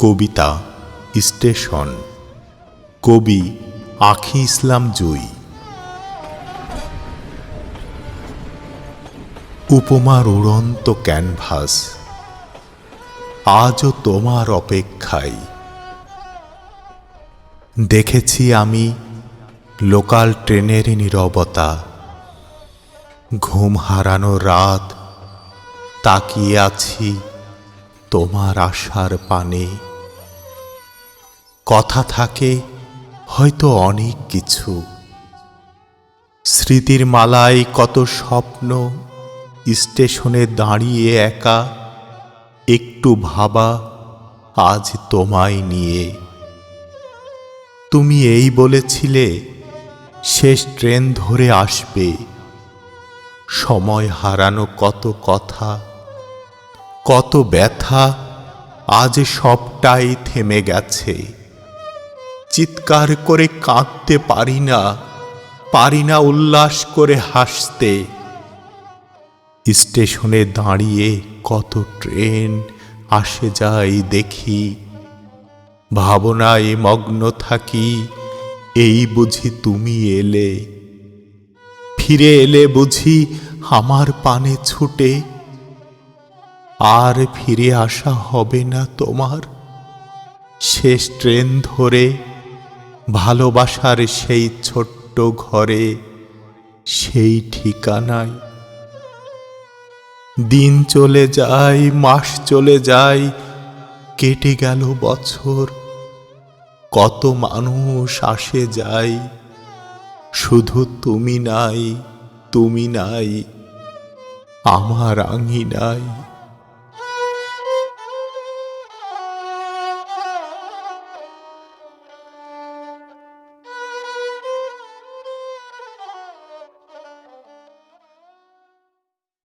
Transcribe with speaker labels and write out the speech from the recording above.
Speaker 1: কবিতা station. কবি আঁখি ইসলাম জুঁই। উপমার উড়ন্ত ক্যানভাস আজও তোমার অপেক্ষায়। দেখেছি আমি লোকাল ট্রেনের নীরবতা, ঘুম হারানো রাত, তাকিয়ে আছি তোমার আশার পানে। কথা থাকে হয়তো অনেক কিছু, স্মৃতির মালায় কত স্বপ্ন, স্টেশনে দাঁড়িয়ে একা একটু ভাবা আজ তোমায় নিয়ে। তুমি এই বলেছিলে শেষ ট্রেন ধরে আসবে, সময় হারানো কত কথা, কত ব্যথা, আজ সবটাই থেমে গেছে। চিৎকার করে কাঁদতে পারি না উল্লাস করে হাসতে। স্টেশনে দাঁড়িয়ে কত ট্রেন আসে যায় দেখি, ভাবনায় মগ্ন থাকি এই বুঝি তুমি এলে। ফিরে এলে বুঝি আমার পানে ছুটে, আর ফিরে আসা হবে না তোমার। শেষ ট্রেন ধরে ভালোবাসার সেই ছোট্ট ঘরে, সেই ঠিকানায়। দিন চলে যায়, মাস চলে যায়, কেটে গেল বছর, কত মানুষ আসে যায়, শুধু তুমি নাই, তুমি নাই আমার আঙিনায়।